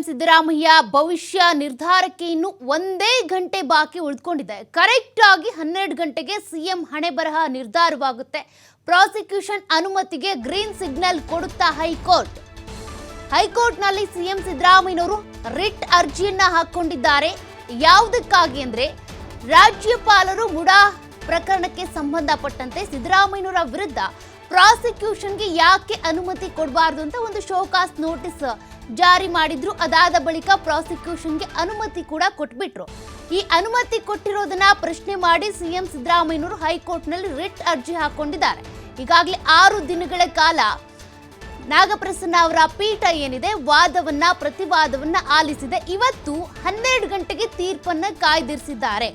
ಸಿದ್ದರಾಮಯ್ಯ ಭವಿಷ್ಯ ನಿರ್ಧಾರಕ್ಕೆ ಇನ್ನು ಒಂದೇ ಗಂಟೆ ಬಾಕಿ ಉಳಿದುಕೊಂಡಿದೆ. ಕರೆಕ್ಟ್ ಆಗಿ 12 ಗಂಟೆಗೆ ಸಿಎಂ ಹಣೆಬರಹ ನಿರ್ಧಾರವಾಗುತ್ತೆ. ಪ್ರಾಸಿಕ್ಯೂಷನ್ ಅನುಮತಿಗೆ ಗ್ರೀನ್ ಸಿಗ್ನಲ್ ಕೊಡುತ್ತಾ ಹೈಕೋರ್ಟ್ನಲ್ಲಿ ಸಿಎಂ ಸಿದ್ದರಾಮಯ್ಯನವರು ರಿಟ್ ಅರ್ಜಿಯನ್ನ ಹಾಕೊಂಡಿದ್ದಾರೆ. ಯಾವುದಕ್ಕಾಗಿ ಅಂದ್ರೆ ರಾಜ್ಯಪಾಲರು ಮುಡಾ ಪ್ರಕರಣಕ್ಕೆ ಸಂಬಂಧಪಟ್ಟಂತೆ ಸಿದ್ದರಾಮಯ್ಯನವರ ವಿರುದ್ಧ ಪ್ರಾಸಿಕ್ಯೂಷನ್ಗೆ ಯಾಕೆ ಅನುಮತಿ ಕೊಡಬಾರದು ಅಂತ ಒಂದು ಶೋಕಾಸ್ ನೋಟಿಸ್ ಜಾರಿ ಮಾಡಿದ್ರು. ಅದಾದ ಬಳಿಕ ಪ್ರಾಸಿಕ್ಯೂಷನ್ಗೆ ಅನುಮತಿ ಕೂಡ ಕೊಟ್ಬಿಟ್ರು. ಈ ಅನುಮತಿ ಕೊಟ್ಟಿರೋದನ್ನ ಪ್ರಶ್ನೆ ಮಾಡಿ ಸಿಎಂ ಸಿದ್ದರಾಮಯ್ಯನವರು ಹೈಕೋರ್ಟ್ನಲ್ಲಿ ರಿಟ್ ಅರ್ಜಿ ಹಾಕೊಂಡಿದ್ದಾರೆ. ಈಗಾಗಲೇ 6 ದಿನಗಳ ಕಾಲ ನಾಗಪ್ರಸನ್ನ ಅವರ ಪೀಠ ಏನಿದೆ ಪ್ರತಿವಾದವನ್ನ ಆಲಿಸಿದೆ. ಇವತ್ತು 12 ಗಂಟೆಗೆ ತೀರ್ಪನ್ನ ಕಾಯ್ದಿರಿಸಿದ್ದಾರೆ.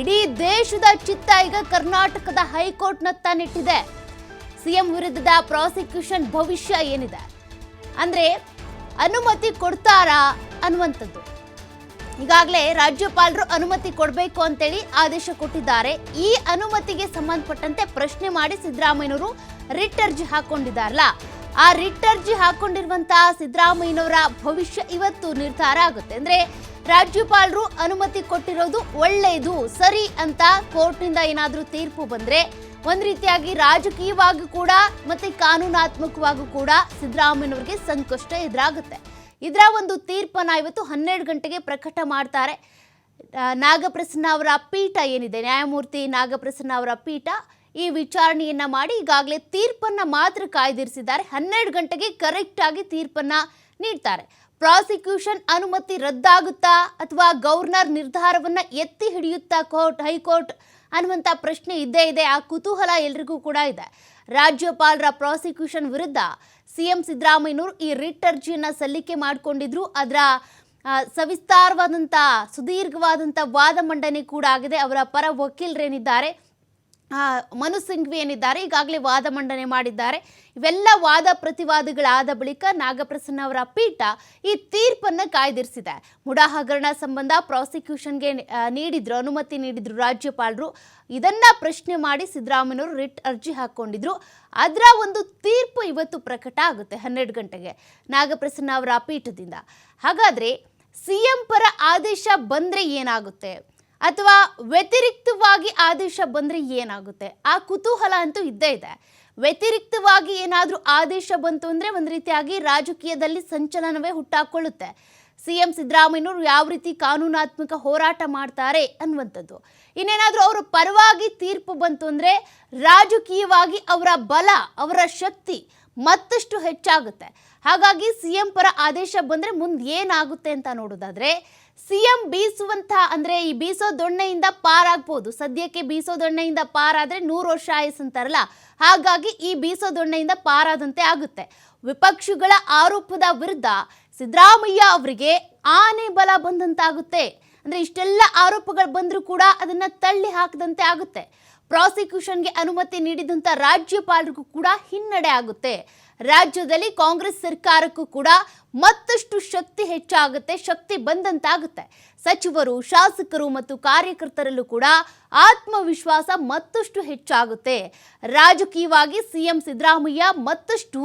ಇಡೀ ದೇಶದ ಚಿತ್ತ ಈಗ ಕರ್ನಾಟಕದ ಹೈಕೋರ್ಟ್ನತ್ತ ನೆಟ್ಟಿದೆ. ಸಿಎಂ ವಿರುದ್ಧದ ಪ್ರಾಸಿಕ್ಯೂಷನ್ ಭವಿಷ್ಯ ಏನಿದೆ ಅಂದ್ರೆ ಅನುಮತಿ ಕೊಡ್ತಾರಾ ಅನ್ನುವಂಥದ್ದು. ಈಗಾಗಲೇ ರಾಜ್ಯಪಾಲರು ಅನುಮತಿ ಕೊಡಬೇಕು ಅಂತೇಳಿ ಆದೇಶ ಕೊಟ್ಟಿದ್ದಾರೆ. ಈ ಅನುಮತಿಗೆ ಸಂಬಂಧಪಟ್ಟಂತೆ ಪ್ರಶ್ನೆ ಮಾಡಿ ಸಿದ್ದರಾಮಯ್ಯನವರು ರಿಟ್ ಅರ್ಜಿ ಹಾಕೊಂಡಿದ್ದಾರಲ್ಲ, ಆ ರಿಟ್ ಅರ್ಜಿ ಹಾಕೊಂಡಿರುವಂತಹ ಸಿದ್ದರಾಮಯ್ಯನವರ ಭವಿಷ್ಯ ಇವತ್ತು ನಿರ್ಧಾರ ಆಗುತ್ತೆ. ಅಂದ್ರೆ ರಾಜ್ಯಪಾಲರು ಅನುಮತಿ ಕೊಟ್ಟಿರೋದು ಒಳ್ಳೆಯದು, ಸರಿ ಅಂತ ಕೋರ್ಟ್ನಿಂದ ಏನಾದರೂ ತೀರ್ಪು ಬಂದ್ರೆ ಒಂದ್ ರೀತಿಯಾಗಿ ರಾಜಕೀಯವಾಗಿ ಕೂಡ ಮತ್ತೆ ಕಾನೂನಾತ್ಮಕವಾಗೂ ಕೂಡ ಸಿದ್ದರಾಮಯ್ಯನವರಿಗೆ ಸಂಕಷ್ಟ ಎದುರಾಗುತ್ತೆ. ಇದರ ಒಂದು ತೀರ್ಪನ್ನ ಇವತ್ತು 12 ಗಂಟೆಗೆ ಪ್ರಕಟ ಮಾಡ್ತಾರೆ. ನಾಗಪ್ರಸನ್ನ ಅವರ ಪೀಠ ಏನಿದೆ, ನ್ಯಾಯಮೂರ್ತಿ ನಾಗಪ್ರಸನ್ನ ಅವರ ಪೀಠ ಈ ವಿಚಾರಣೆಯನ್ನ ಮಾಡಿ ಈಗಾಗಲೇ ತೀರ್ಪನ್ನ ಮಾತ್ರ ಕಾಯ್ದಿರಿಸಿದ್ದಾರೆ. 12 ಗಂಟೆಗೆ ಕರೆಕ್ಟ್ ಆಗಿ ತೀರ್ಪನ್ನ ನೀಡ್ತಾರೆ. ಪ್ರಾಸಿಕ್ಯೂಷನ್ ಅನುಮತಿ ರದ್ದಾಗುತ್ತಾ ಅಥವಾ ಗವರ್ನರ್ ನಿರ್ಧಾರವನ್ನ ಎತ್ತಿ ಹಿಡಿಯುತ್ತಾ ಹೈಕೋರ್ಟ್ ಅನ್ನುವಂಥ ಪ್ರಶ್ನೆ ಇದ್ದೇ ಇದೆ. ಆ ಕುತೂಹಲ ಎಲ್ರಿಗೂ ಕೂಡ ಇದೆ. ರಾಜ್ಯಪಾಲರ ಪ್ರಾಸಿಕ್ಯೂಷನ್ ವಿರುದ್ಧ ಸಿಎಂ ಸಿದ್ದರಾಮಯ್ಯನವರು ಈ ರಿಟ್ ಅರ್ಜಿಯನ್ನು ಸಲ್ಲಿಕೆ ಮಾಡಿಕೊಂಡಿದ್ರು. ಅದರ ಸವಿಸ್ತಾರವಾದಂಥ ಸುದೀರ್ಘವಾದಂಥ ವಾದ ಮಂಡನೆ ಕೂಡ ಆಗಿದೆ. ಅವರ ಪರ ವಕೀಲರೇನಿದ್ದಾರೆ, ಮನು ಸಿಂಘ್ವಿ ಏನಿದ್ದಾರೆ, ಈಗಾಗಲೇ ವಾದ ಮಂಡನೆ ಮಾಡಿದ್ದಾರೆ. ಇವೆಲ್ಲ ವಾದ ಪ್ರತಿವಾದಗಳಾದ ಬಳಿಕ ನಾಗಪ್ರಸನ್ನ ಅವರ ಪೀಠ ಈ ತೀರ್ಪನ್ನು ಕಾಯ್ದಿರಿಸಿದೆ. ಮುಡಾ ಹಗರಣ ಸಂಬಂಧ ಪ್ರಾಸಿಕ್ಯೂಷನ್ಗೆ ಅನುಮತಿ ನೀಡಿದ್ರು ರಾಜ್ಯಪಾಲರು. ಇದನ್ನ ಪ್ರಶ್ನೆ ಮಾಡಿ ಸಿದ್ದರಾಮಯ್ಯನವರು ರಿಟ್ ಅರ್ಜಿ ಹಾಕೊಂಡಿದ್ರು. ಅದರ ಒಂದು ತೀರ್ಪು ಇವತ್ತು ಪ್ರಕಟ ಆಗುತ್ತೆ 12 ಗಂಟೆಗೆ ನಾಗಪ್ರಸನ್ನ ಅವರ ಪೀಠದಿಂದ. ಹಾಗಾದ್ರೆ ಸಿಎಂ ಪರ ಆದೇಶ ಬಂದ್ರೆ ಏನಾಗುತ್ತೆ ಅಥವಾ ವ್ಯತಿರಿಕ್ತವಾಗಿ ಆದೇಶ ಬಂದ್ರೆ ಏನಾಗುತ್ತೆ, ಆ ಕುತೂಹಲ ಅಂತೂ ಇದ್ದೇ ಇದೆ. ವ್ಯತಿರಿಕ್ತವಾಗಿ ಏನಾದರೂ ಆದೇಶ ಬಂತು ಅಂದ್ರೆ ಒಂದು ರೀತಿಯಾಗಿ ರಾಜಕೀಯದಲ್ಲಿ ಸಂಚಲನವೇ ಹುಟ್ಟಾಕೊಳ್ಳುತ್ತೆ. ಸಿಎಂ ಸಿದ್ದರಾಮಯ್ಯನವರು ಯಾವ ರೀತಿ ಕಾನೂನಾತ್ಮಕ ಹೋರಾಟ ಮಾಡ್ತಾರೆ ಅನ್ನುವಂಥದ್ದು. ಇನ್ನೇನಾದರೂ ಅವರ ಪರವಾಗಿ ತೀರ್ಪು ಬಂತು ಅಂದ್ರೆ ರಾಜಕೀಯವಾಗಿ ಅವರ ಬಲ, ಅವರ ಶಕ್ತಿ ಮತ್ತಷ್ಟು ಹೆಚ್ಚಾಗುತ್ತೆ. ಹಾಗಾಗಿ ಸಿಎಂ ಪರ ಆದೇಶ ಬಂದ್ರೆ ಮುಂದೆ ಏನಾಗುತ್ತೆ ಅಂತ ನೋಡೋದಾದ್ರೆ, ಸಿಎಂ ಅಂದ್ರೆ ಈ ಬೀಸೋ ದೊಣ್ಣೆಯಿಂದ ಪಾರಾಗ್ಬೋದು. ಸದ್ಯಕ್ಕೆ ಬೀಸೋ ದೊಣ್ಣೆಯಿಂದ ಪಾರಾದ್ರೆ 100 ವರ್ಷ ಆಯಸ್ ಅಂತಾರಲ್ಲ, ಹಾಗಾಗಿ ಈ ಬೀಸೋ ದೊಣ್ಣೆಯಿಂದ ಪಾರಾದಂತೆ ಆಗುತ್ತೆ. ವಿಪಕ್ಷಗಳ ಆರೋಪದ ವಿರುದ್ಧ ಸಿದ್ದರಾಮಯ್ಯ ಅವರಿಗೆ ಆನೆ ಬಲ ಬಂದಂತಾಗುತ್ತೆ. ಅಂದ್ರೆ ಇಷ್ಟೆಲ್ಲ ಆರೋಪಗಳು ಬಂದರೂ ಕೂಡ ಅದನ್ನ ತಳ್ಳಿ ಹಾಕದಂತೆ ಆಗುತ್ತೆ. ಪ್ರಾಸಿಕ್ಯೂಷನ್ಗೆ ಅನುಮತಿ ನೀಡಿದಂಥ ರಾಜ್ಯಪಾಲರಿಗೂ ಕೂಡ ಹಿನ್ನಡೆ ಆಗುತ್ತೆ. ರಾಜ್ಯದಲ್ಲಿ ಕಾಂಗ್ರೆಸ್ ಸರ್ಕಾರಕ್ಕೂ ಕೂಡ ಮತ್ತಷ್ಟು ಶಕ್ತಿ ಹೆಚ್ಚಾಗುತ್ತೆ, ಶಕ್ತಿ ಬಂದಂತಾಗುತ್ತೆ. ಸಚಿವರು, ಶಾಸಕರು ಮತ್ತು ಕಾರ್ಯಕರ್ತರಲ್ಲೂ ಕೂಡ ಆತ್ಮವಿಶ್ವಾಸ ಮತ್ತಷ್ಟು ಹೆಚ್ಚಾಗುತ್ತೆ. ರಾಜಕೀಯವಾಗಿ ಸಿಎಂ ಸಿದ್ದರಾಮಯ್ಯ ಮತ್ತಷ್ಟು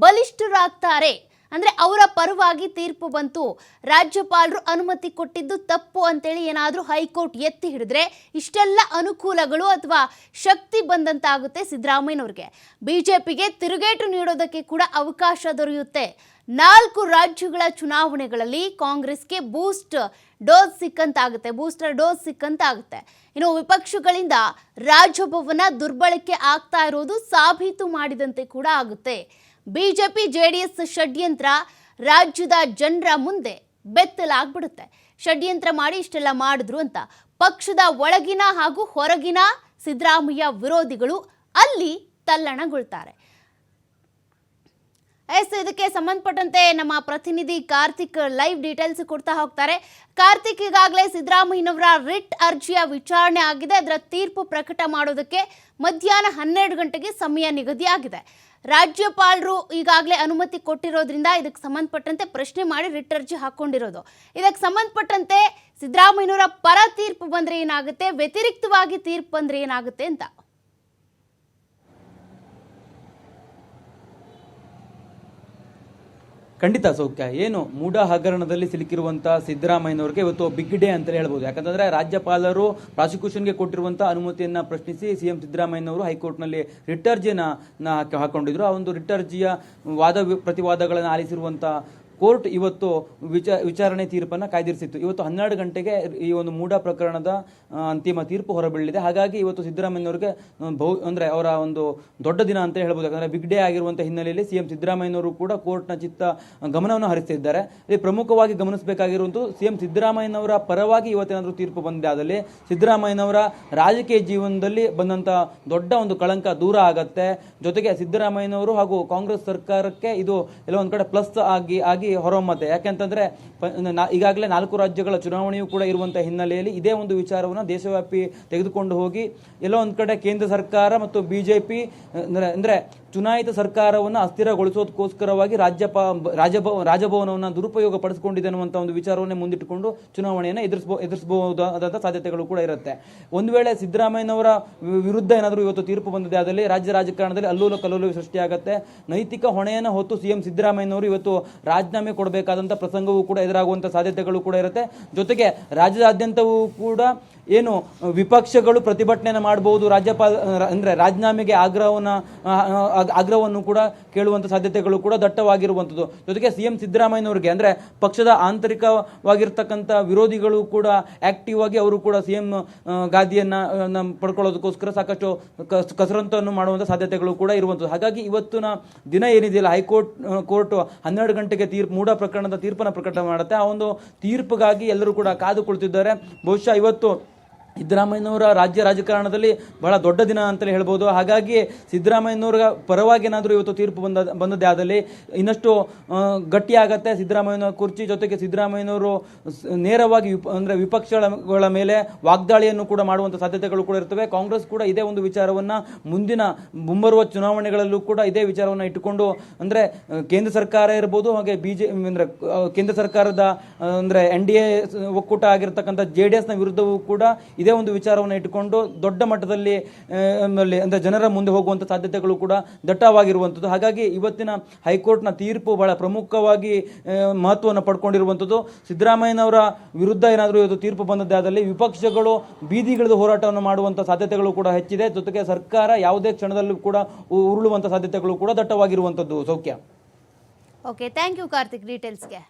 ಬಲಿಷ್ಠರಾಗ್ತಾರೆ. ಅಂದ್ರೆ ಅವರ ಪರವಾಗಿ ತೀರ್ಪು ಬಂತು, ರಾಜ್ಯಪಾಲರು ಅನುಮತಿ ಕೊಟ್ಟಿದ್ದು ತಪ್ಪು ಅಂತೇಳಿ ಏನಾದರೂ ಹೈಕೋರ್ಟ್ ಎತ್ತಿ ಹಿಡಿದ್ರೆ ಇಷ್ಟೆಲ್ಲ ಅನುಕೂಲಗಳು ಅಥವಾ ಶಕ್ತಿ ಬಂದಂತಾಗುತ್ತೆ ಸಿದ್ದರಾಮಯ್ಯನವ್ರಿಗೆ. ಬಿಜೆಪಿಗೆ ತಿರುಗೇಟು ನೀಡೋದಕ್ಕೆ ಕೂಡ ಅವಕಾಶ ದೊರೆಯುತ್ತೆ. 4 ರಾಜ್ಯಗಳ ಚುನಾವಣೆಗಳಲ್ಲಿ ಕಾಂಗ್ರೆಸ್ಗೆ ಬೂಸ್ಟರ್ ಡೋಸ್ ಸಿಕ್ಕಂತಾಗುತ್ತೆ. ಇನ್ನು ವಿಪಕ್ಷಗಳಿಂದ ರಾಜಭವನ ದುರ್ಬಳಕೆ ಆಗ್ತಾ ಇರೋದು ಸಾಬೀತು ಮಾಡಿದಂತೆ ಕೂಡ ಆಗುತ್ತೆ. ಬಿಜೆಪಿ ಜೆಡಿಎಸ್ ಷಡ್ಯಂತ್ರ ರಾಜ್ಯದ ಜನರ ಮುಂದೆ ಬೆತ್ತಲಾಗ್ಬಿಡುತ್ತೆ. ಷಡ್ಯಂತ್ರ ಮಾಡಿ ಇಷ್ಟೆಲ್ಲ ಮಾಡಿದ್ರು ಅಂತ ಪಕ್ಷದ ಒಳಗಿನ ಹಾಗೂ ಹೊರಗಿನ ಸಿದ್ದರಾಮಯ್ಯ ವಿರೋಧಿಗಳು ಅಲ್ಲಿ ತಲ್ಲಣಗೊಳ್ತಾರೆ. ಇದಕ್ಕೆ ಸಂಬಂಧಪಟ್ಟಂತೆ ನಮ್ಮ ಪ್ರತಿನಿಧಿ ಕಾರ್ತಿಕ್ ಲೈವ್ ಡೀಟೇಲ್ಸ್ ಕೊಡ್ತಾ ಹೋಗ್ತಾರೆ. ಕಾರ್ತಿಕ್, ಈಗಾಗಲೇ ಸಿದ್ದರಾಮಯ್ಯನವರ ರಿಟ್ ಅರ್ಜಿಯ ವಿಚಾರಣೆ ಆಗಿದೆ. ಅದರ ತೀರ್ಪು ಪ್ರಕಟ ಮಾಡೋದಕ್ಕೆ ಮಧ್ಯಾಹ್ನ 12 ಗಂಟೆಗೆ ಸಮಯ ನಿಗದಿಯಾಗಿದೆ. ರಾಜ್ಯಪಾಲರು ಈಗಾಗಲೇ ಅನುಮತಿ ಕೊಟ್ಟಿರೋದ್ರಿಂದ ಇದಕ್ಕೆ ಸಂಬಂಧಪಟ್ಟಂತೆ ಪ್ರಶ್ನೆ ಮಾಡಿ ರಿಟ್ ಅರ್ಜಿ ಹಾಕೊಂಡಿರೋದು. ಇದಕ್ಕೆ ಸಂಬಂಧಪಟ್ಟಂತೆ ಸಿದ್ದರಾಮಯ್ಯನವರ ಪರ ತೀರ್ಪು ಬಂದ್ರೆ ಏನಾಗುತ್ತೆ, ವ್ಯತಿರಿಕ್ತವಾಗಿ ತೀರ್ಪು ಬಂದ್ರೆ ಏನಾಗುತ್ತೆ ಅಂತ ಖಂಡಿತ ಸೌಖ್ಯ. ಏನು ಮೂಡ ಹಗರಣದಲ್ಲಿ ಸಿಲುಕಿರುವಂಥ ಸಿದ್ದರಾಮಯ್ಯನವರಿಗೆ ಇವತ್ತು ಬಿಗ್ ಡೇ ಅಂತ ಹೇಳ್ಬೋದು. ಯಾಕಂತಂದ್ರೆ ರಾಜ್ಯಪಾಲರು ಪ್ರಾಸಿಕ್ಯೂಷನ್ಗೆ ಕೊಟ್ಟಿರುವಂಥ ಅನುಮತಿಯನ್ನು ಪ್ರಶ್ನಿಸಿ ಸಿಎಂ ಸಿದ್ದರಾಮಯ್ಯನವರು ಹೈಕೋರ್ಟ್ನಲ್ಲಿ ರಿಟ್ ಅರ್ಜಿಯನ್ನು ಹಾಕೊಂಡಿದ್ರು. ಆ ಒಂದು ರಿಟ್ ಅರ್ಜಿಯ ಪ್ರತಿವಾದಗಳನ್ನು ಆಲಿಸಿರುವಂಥ ಕೋರ್ಟ್ ಇವತ್ತು ವಿಚಾರಣೆ ತೀರ್ಪನ್ನು ಕಾಯ್ದಿರಿಸಿತ್ತು. ಇವತ್ತು 12 ಗಂಟೆಗೆ ಈ ಒಂದು ಮೂಡ ಪ್ರಕರಣದ ಅಂತಿಮ ತೀರ್ಪು ಹೊರಬೀಳಿದೆ. ಹಾಗಾಗಿ ಇವತ್ತು ಸಿದ್ದರಾಮಯ್ಯನವರಿಗೆ ಅಂದರೆ ಅವರ ಒಂದು ದೊಡ್ಡ ದಿನ ಅಂತ ಹೇಳ್ಬೋದು. ಯಾಕಂದರೆ ಬಿಗ್ ಡೇ ಆಗಿರುವಂಥ ಹಿನ್ನೆಲೆಯಲ್ಲಿ ಸಿಎಂ ಸಿದ್ದರಾಮಯ್ಯನವರು ಕೂಡ ಕೋರ್ಟ್ನ ಗಮನವನ್ನು ಹರಿಸ್ತಿದ್ದಾರೆ. ಇಲ್ಲಿ ಪ್ರಮುಖವಾಗಿ ಗಮನಿಸಬೇಕಾಗಿರುವಂಥದ್ದು ಸಿಎಂ ಸಿದ್ದರಾಮಯ್ಯನವರ ಪರವಾಗಿ ಇವತ್ತೇನಾದರೂ ತೀರ್ಪು ಬಂದಿದೆ ಆದಲ್ಲಿ ಸಿದ್ದರಾಮಯ್ಯನವರ ರಾಜಕೀಯ ಜೀವನದಲ್ಲಿ ಬಂದಂಥ ದೊಡ್ಡ ಒಂದು ಕಳಂಕ ದೂರ ಆಗತ್ತೆ. ಜೊತೆಗೆ ಸಿದ್ದರಾಮಯ್ಯನವರು ಹಾಗೂ ಕಾಂಗ್ರೆಸ್ ಸರ್ಕಾರಕ್ಕೆ ಇದು ಎಲ್ಲ ಒಂದು ಕಡೆ ಪ್ಲಸ್ ಆಗಿ ಹೊರಹೊಮ್ಮತ್ತೆ. ಯಾಕೆಂತಂದ್ರೆ ಈಗಾಗಲೇ 4 ರಾಜ್ಯಗಳ ಚುನಾವಣೆಯೂ ಕೂಡ ಇರುವಂತಹ ಹಿನ್ನೆಲೆಯಲ್ಲಿ ಇದೇ ಒಂದು ವಿಚಾರವನ್ನು ದೇಶವ್ಯಾಪಿ ತೆಗೆದುಕೊಂಡು ಹೋಗಿ ಎಲ್ಲೋ ಒಂದು ಕಡೆ ಕೇಂದ್ರ ಸರ್ಕಾರ ಮತ್ತು ಬಿಜೆಪಿ ಅಂದ್ರೆ ಚುನಾಯಿತ ಸರ್ಕಾರವನ್ನು ಅಸ್ಥಿರಗೊಳಿಸೋದಕ್ಕೋಸ್ಕರವಾಗಿ ರಾಜಭವನವನ್ನು ದುರುಪಯೋಗ ಪಡಿಸಿಕೊಂಡಿದೆ ಅನ್ನುವಂಥ ಒಂದು ವಿಚಾರವನ್ನೇ ಮುಂದಿಟ್ಟುಕೊಂಡು ಚುನಾವಣೆಯನ್ನು ಎದುರಿಸಬಹುದಾದಂಥ ಸಾಧ್ಯತೆಗಳು ಕೂಡ ಇರುತ್ತೆ. ಒಂದು ವೇಳೆ ಸಿದ್ದರಾಮಯ್ಯನವರ ವಿರುದ್ಧ ಏನಾದರೂ ಇವತ್ತು ತೀರ್ಪು ಬಂದಿದೆ ಆದಲ್ಲಿ ರಾಜ್ಯ ರಾಜಕಾರಣದಲ್ಲಿ ಅಲ್ಲೋಲ ಕಲ್ಲೋಲ ಸೃಷ್ಟಿಯಾಗುತ್ತೆ. ನೈತಿಕ ಹೊಣೆಯನ್ನು ಹೊತ್ತು ಸಿಎಂ ಸಿದ್ದರಾಮಯ್ಯನವರು ಇವತ್ತು ರಾಜೀನಾಮೆ ಕೊಡಬೇಕಾದಂಥ ಪ್ರಸಂಗವೂ ಕೂಡ ಎದುರಾಗುವಂಥ ಸಾಧ್ಯತೆಗಳು ಕೂಡ ಇರುತ್ತೆ. ಜೊತೆಗೆ ರಾಜ್ಯದಾದ್ಯಂತವೂ ಕೂಡ ಏನು ವಿಪಕ್ಷಗಳು ಪ್ರತಿಭಟನೆಯನ್ನು ಮಾಡಬಹುದು, ಅಂದ್ರೆ ರಾಜೀನಾಮೆಗೆ ಆಗ್ರಹವನ್ನು ಕೂಡ ಕೇಳುವಂಥ ಸಾಧ್ಯತೆಗಳು ಕೂಡ ದಟ್ಟವಾಗಿರುವಂಥದ್ದು. ಜೊತೆಗೆ ಸಿಎಂ ಸಿದ್ದರಾಮಯ್ಯನವರಿಗೆ ಅಂದ್ರೆ ಪಕ್ಷದ ಆಂತರಿಕವಾಗಿರ್ತಕ್ಕಂಥ ವಿರೋಧಿಗಳು ಕೂಡ ಆಕ್ಟಿವ್ ಆಗಿ ಅವರು ಕೂಡ ಸಿಎಂ ಗಾದಿಯನ್ನ ಪಡ್ಕೊಳ್ಳೋದಕ್ಕೋಸ್ಕರ ಸಾಕಷ್ಟು ಕಸರತ್ತನ್ನು ಮಾಡುವಂಥ ಸಾಧ್ಯತೆಗಳು ಕೂಡ ಇರುವಂಥದ್ದು. ಹಾಗಾಗಿ ಇವತ್ತಿನ ದಿನ ಏನಿದೆಯಲ್ಲ ಕೋರ್ಟ್ 12 ಗಂಟೆಗೆ ಮೂಡ ಪ್ರಕರಣದ ತೀರ್ಪನ್ನು ಪ್ರಕಟ ಮಾಡುತ್ತೆ. ಆ ಒಂದು ತೀರ್ಪಿಗಾಗಿ ಎಲ್ಲರೂ ಕೂಡ ಕಾದು ಕುಳಿತಿದ್ದಾರೆ. ಬಹುಶಃ ಇವತ್ತು ಸಿದ್ದರಾಮಯ್ಯನವರ ರಾಜ್ಯ ರಾಜಕಾರಣದಲ್ಲಿ ಬಹಳ ದೊಡ್ಡ ದಿನ ಅಂತಲೇ ಹೇಳ್ಬೋದು. ಹಾಗಾಗಿ ಸಿದ್ದರಾಮಯ್ಯನವರ ಪರವಾಗಿ ಏನಾದರೂ ಇವತ್ತು ತೀರ್ಪು ಬಂದದ್ದೇ ಆದಲ್ಲಿ ಇನ್ನಷ್ಟು ಗಟ್ಟಿಯಾಗತ್ತೆ ಸಿದ್ದರಾಮಯ್ಯನ ಕುರ್ಚಿ. ಜೊತೆಗೆ ಸಿದ್ದರಾಮಯ್ಯನವರು ನೇರವಾಗಿ ಅಂದ್ರೆ ವಿಪಕ್ಷಗಳ ಮೇಲೆ ವಾಗ್ದಾಳಿಯನ್ನು ಕೂಡ ಮಾಡುವಂಥ ಸಾಧ್ಯತೆಗಳು ಕೂಡ ಇರ್ತವೆ. ಕಾಂಗ್ರೆಸ್ ಕೂಡ ಇದೇ ಒಂದು ವಿಚಾರವನ್ನ ಮುಂಬರುವ ಚುನಾವಣೆಗಳಲ್ಲೂ ಕೂಡ ಇದೇ ವಿಚಾರವನ್ನು ಇಟ್ಟುಕೊಂಡು ಅಂದ್ರೆ ಕೇಂದ್ರ ಸರ್ಕಾರ ಇರ್ಬೋದು, ಹಾಗೆ ಅಂದ್ರೆ ಕೇಂದ್ರ ಸರ್ಕಾರದ ಅಂದ್ರೆ NDA ಒಕ್ಕೂಟ ಆಗಿರ್ತಕ್ಕಂಥ JDS ನ ವಿರುದ್ಧವೂ ಕೂಡ ಇದೇ ಒಂದು ವಿಚಾರವನ್ನು ಇಟ್ಟುಕೊಂಡು ದೊಡ್ಡ ಮಟ್ಟದಲ್ಲಿ ಅಂದ್ರೆ ಜನರ ಮುಂದೆ ಹೋಗುವಂಥ ಸಾಧ್ಯತೆಗಳು ಕೂಡ ದಟ್ಟವಾಗಿರುವಂಥದ್ದು. ಹಾಗಾಗಿ ಇವತ್ತಿನ ಹೈಕೋರ್ಟ್ನ ತೀರ್ಪು ಬಹಳ ಪ್ರಮುಖವಾಗಿ ಮಹತ್ವವನ್ನು ಪಡ್ಕೊಂಡಿರುವಂಥದ್ದು. ಸಿದ್ದರಾಮಯ್ಯನವರ ವಿರುದ್ಧ ಏನಾದರೂ ಇವತ್ತು ತೀರ್ಪು ಬಂದದ್ದಾದಲ್ಲಿ ವಿಪಕ್ಷಗಳು ಬೀದಿಗಿಳಿದು ಹೋರಾಟವನ್ನು ಮಾಡುವಂಥ ಸಾಧ್ಯತೆಗಳು ಕೂಡ ಹೆಚ್ಚಿದೆ. ಜೊತೆಗೆ ಸರ್ಕಾರ ಯಾವುದೇ ಕ್ಷಣದಲ್ಲೂ ಕೂಡ ಉರುಳುವಂಥ ಸಾಧ್ಯತೆಗಳು ಕೂಡ ದಟ್ಟವಾಗಿರುವಂಥದ್ದು. ಸೌಖ್ಯ. Okay, thank you Karthik ಡೀಟೇಲ್ಸ್ಗೆ.